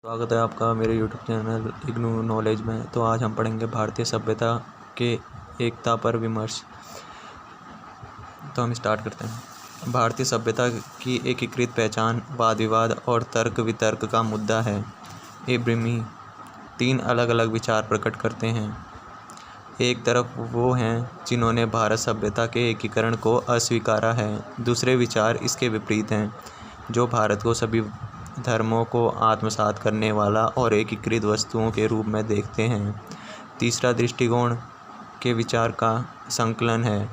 स्वागत है आपका मेरे YouTube चैनल इग्नू नॉलेज में। तो आज हम पढ़ेंगे भारतीय सभ्यता के एकता पर विमर्श। तो हम स्टार्ट करते हैं। भारतीय सभ्यता की एकीकृत पहचान, वाद विवाद और तर्क वितर्क का मुद्दा है। एब्रमी 3 अलग अलग विचार प्रकट करते हैं। एक तरफ वो हैं जिन्होंने भारत सभ्यता के एकीकरण को अस्वीकारा है। दूसरे विचार इसके विपरीत हैं, जो भारत को सभी धर्मों को आत्मसात करने वाला और एकीकृत वस्तुओं के रूप में देखते हैं। तीसरा दृष्टिकोण के विचार का संकलन है।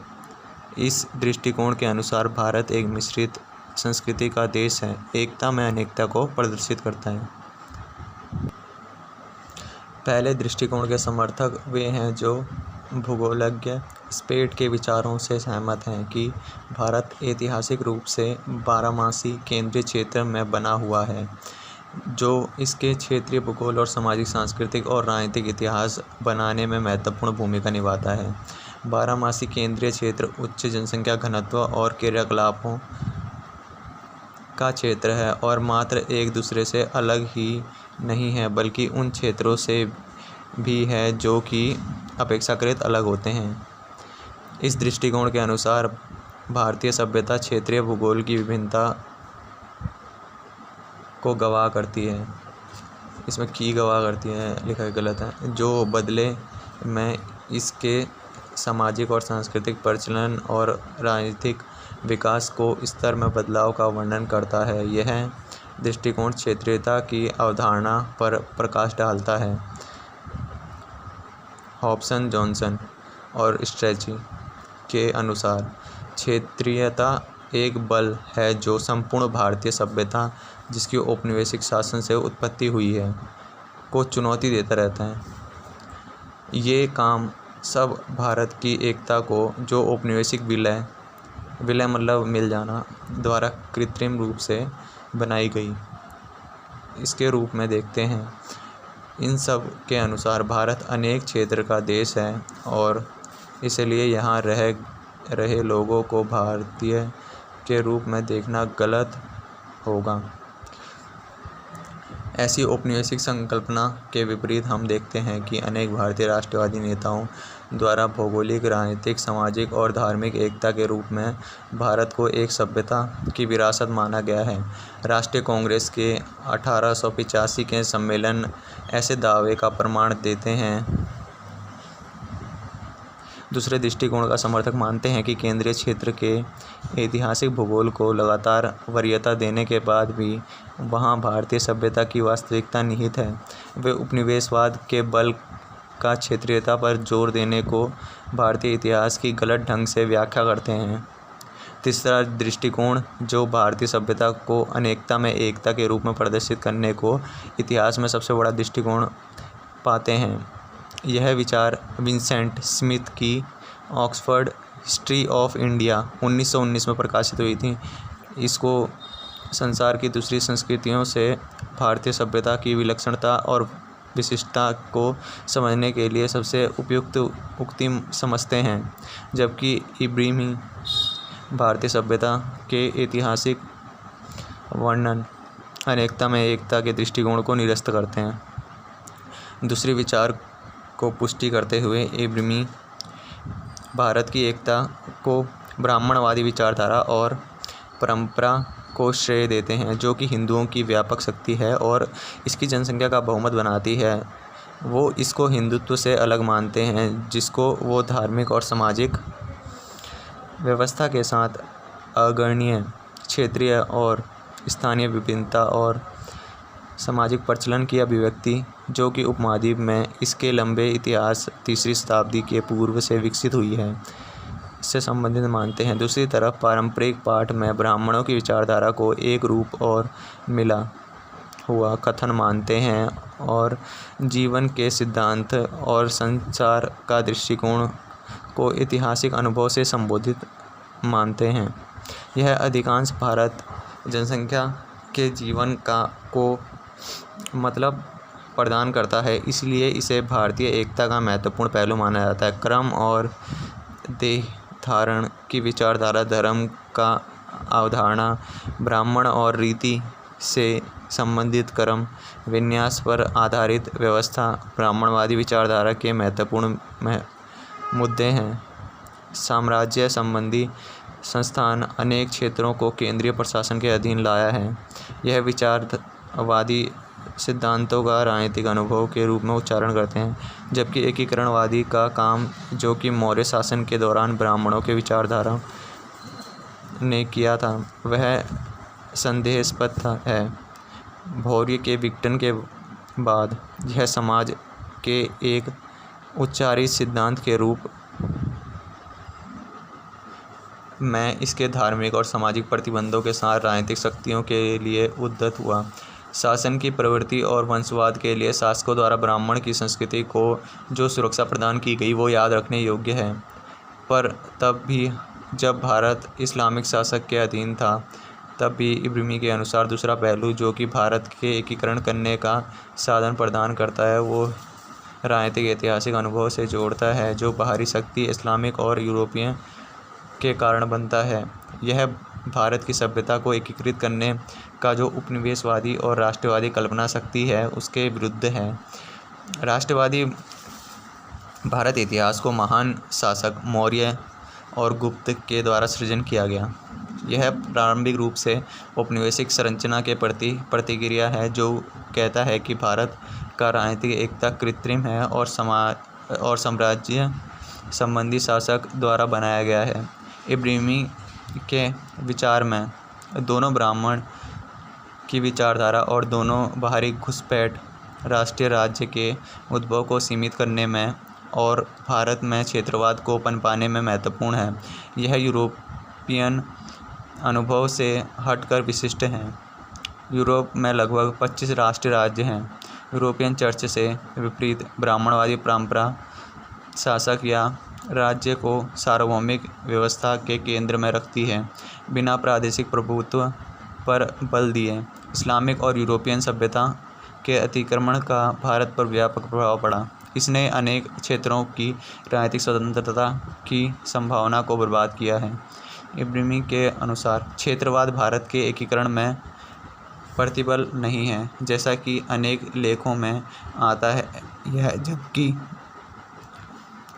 इस दृष्टिकोण के अनुसार भारत एक मिश्रित संस्कृति का देश है, एकता में अनेकता को प्रदर्शित करता है। पहले दृष्टिकोण के समर्थक वे हैं जो भूगोलज्ञ स्पेट के विचारों से सहमत हैं कि भारत ऐतिहासिक रूप से बारहमासी केंद्रीय क्षेत्र में बना हुआ है, जो इसके क्षेत्रीय भूगोल और सामाजिक, सांस्कृतिक और राजनीतिक इतिहास बनाने में महत्वपूर्ण भूमिका निभाता है। बारहमासी केंद्रीय क्षेत्र उच्च जनसंख्या घनत्व और क्रियाकलापों का क्षेत्र है और मात्र एक दूसरे से अलग ही नहीं है, बल्कि उन क्षेत्रों से भी है जो कि अपेक्षाकृत अलग होते हैं। इस दृष्टिकोण के अनुसार भारतीय सभ्यता क्षेत्रीय भूगोल की विभिन्नता को गवाह करती है। इसमें की गवाह करती है लिखा गलत है, जो बदले में इसके सामाजिक और सांस्कृतिक प्रचलन और राजनीतिक विकास को स्तर में बदलाव का वर्णन करता है। यह दृष्टिकोण क्षेत्रीयता की अवधारणा पर प्रकाश डालता है। हॉब्सन, जॉनसन और स्ट्रेची के अनुसार क्षेत्रीयता एक बल है जो संपूर्ण भारतीय सभ्यता, जिसकी औपनिवेशिक शासन से उत्पत्ति हुई है, को चुनौती देता रहता है। ये काम सब भारत की एकता को, जो औपनिवेशिक विलय मतलब मिल जाना, द्वारा कृत्रिम रूप से बनाई गई, इसके रूप में देखते हैं। इन सब के अनुसार भारत अनेक क्षेत्र का देश है और इसलिए यहाँ रहे लोगों को भारतीय के रूप में देखना गलत होगा। ऐसी औपनिवेशिक संकल्पना के विपरीत हम देखते हैं कि अनेक भारतीय राष्ट्रवादी नेताओं द्वारा भौगोलिक, राजनीतिक, सामाजिक और धार्मिक एकता के रूप में भारत को एक सभ्यता की विरासत माना गया है। राष्ट्रीय कांग्रेस के 1885 के सम्मेलन ऐसे दावे का प्रमाण देते हैं। दूसरे दृष्टिकोण का समर्थक मानते हैं कि केंद्रीय क्षेत्र के ऐतिहासिक भूगोल को लगातार वरीयता देने के बाद भी वहाँ भारतीय सभ्यता की वास्तविकता निहित है। वे उपनिवेशवाद के बल का क्षेत्रीयता पर जोर देने को भारतीय इतिहास की गलत ढंग से व्याख्या करते हैं। तीसरा दृष्टिकोण, जो भारतीय सभ्यता को अनेकता में एकता के रूप में प्रदर्शित करने को इतिहास में सबसे बड़ा दृष्टिकोण पाते हैं। यह विचार विंसेंट स्मिथ की ऑक्सफोर्ड हिस्ट्री ऑफ इंडिया 1919 में प्रकाशित हुई थी। इसको संसार की दूसरी संस्कृतियों से भारतीय सभ्यता की विलक्षणता और विशिष्टता को समझने के लिए सबसे उपयुक्त उक्ति समझते हैं, जबकि एब्रमी भारतीय सभ्यता के ऐतिहासिक वर्णन अनेकता में एकता के दृष्टिकोण को निरस्त करते हैं। दूसरे विचार को पुष्टि करते हुए एब्रमी भारत की एकता को ब्राह्मणवादी विचारधारा और परंपरा को श्रेय देते हैं, जो कि हिंदुओं की व्यापक शक्ति है और इसकी जनसंख्या का बहुमत बनाती है। वो इसको हिंदुत्व से अलग मानते हैं, जिसको वो धार्मिक और सामाजिक व्यवस्था के साथ अग्रणीय क्षेत्रीय और स्थानीय विभिन्नता और सामाजिक प्रचलन की अभिव्यक्ति, जो कि उपमहाद्वीप में इसके लंबे इतिहास 3री शताब्दी के पूर्व से विकसित हुई है, से संबंधित मानते हैं। दूसरी तरफ पारंपरिक पाठ में ब्राह्मणों की विचारधारा को एक रूप और मिला हुआ कथन मानते हैं और जीवन के सिद्धांत और संसार का दृष्टिकोण को ऐतिहासिक अनुभव से संबोधित मानते हैं। यह अधिकांश भारत जनसंख्या के जीवन को मतलब प्रदान करता है, इसलिए इसे भारतीय एकता का महत्वपूर्ण पहलू माना जाता है। क्रम और देह धारण की विचारधारा धर्म का अवधारणा ब्राह्मण और रीति से संबंधित क्रम विन्यास पर आधारित व्यवस्था ब्राह्मणवादी विचारधारा के महत्वपूर्ण मुद्दे हैं। साम्राज्य संबंधी संस्थान अनेक क्षेत्रों को केंद्रीय प्रशासन के अधीन लाया है। यह विचारवादी सिद्धांतों का राजनीतिक अनुभव के रूप में उच्चारण करते हैं, जबकि एकीकरणवादी का काम, जो कि मौर्य शासन के दौरान ब्राह्मणों के विचारधारा ने किया था, वह संदेहास्पद है। मौर्य के विघटन के बाद यह समाज के एक उच्चारित सिद्धांत के रूप में इसके धार्मिक और सामाजिक प्रतिबंधों के साथ राजनीतिक शक्तियों के लिए उद्धत हुआ। शासन की प्रवृत्ति और वंशवाद के लिए शासकों द्वारा ब्राह्मण की संस्कृति को जो सुरक्षा प्रदान की गई वो याद रखने योग्य है। पर तब भी जब भारत इस्लामिक शासक के अधीन था, तब भी इब्राहिमी के अनुसार दूसरा पहलू जो कि भारत के एकीकरण करने का साधन प्रदान करता है, वो राजनीतिक ऐतिहासिक अनुभव से जोड़ता है, जो बाहरी शक्ति इस्लामिक और यूरोपियन के कारण बनता है। यह भारत की सभ्यता को एकीकृत करने का जो उपनिवेशवादी और राष्ट्रवादी कल्पना शक्ति है, उसके विरुद्ध है। राष्ट्रवादी भारत इतिहास को महान शासक मौर्य और गुप्त के द्वारा सृजन किया गया। यह प्रारंभिक रूप से औपनिवेशिक संरचना के प्रति प्रतिक्रिया है, जो कहता है कि भारत का राजनीतिक एकता कृत्रिम है और साम्राज्य संबंधी शासक द्वारा बनाया गया है। इब्राहिमी के विचार में दोनों ब्राह्मण की विचारधारा और दोनों बाहरी घुसपैठ राष्ट्रीय राज्य के उद्भव को सीमित करने में और भारत में क्षेत्रवाद को पनपाने में महत्वपूर्ण है। यह यूरोपियन अनुभव से हटकर विशिष्ट है। यूरोप में लगभग 25 राष्ट्रीय राज्य हैं। यूरोपियन चर्च से विपरीत ब्राह्मणवादी परंपरा शासक या राज्य को सार्वभौमिक व्यवस्था के केंद्र में रखती है, बिना प्रादेशिक प्रभुत्व पर बल दिए। इस्लामिक और यूरोपियन सभ्यता के अतिक्रमण का भारत पर व्यापक प्रभाव पड़ा। इसने अनेक क्षेत्रों की राजनीतिक स्वतंत्रता की संभावना को बर्बाद किया है। इब्राहिमी के अनुसार क्षेत्रवाद भारत के एकीकरण में प्रतिबल नहीं है, जैसा कि अनेक लेखों में आता है यह, जबकि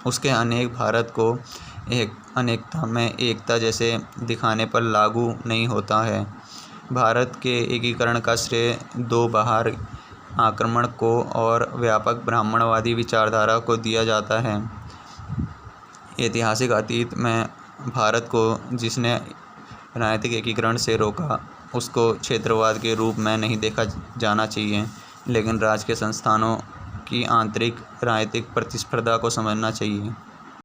उसके अनेक भारत को एक अनेकता में एकता जैसे दिखाने पर लागू नहीं होता है। भारत के एकीकरण का श्रेय दो बाहर आक्रमण को और व्यापक ब्राह्मणवादी विचारधारा को दिया जाता है। ऐतिहासिक अतीत में भारत को जिसने राजनीतिक एकीकरण से रोका, उसको क्षेत्रवाद के रूप में नहीं देखा जाना चाहिए, लेकिन राज्य के संस्थानों की आंतरिक राजनीतिक प्रतिस्पर्धा को समझना चाहिए।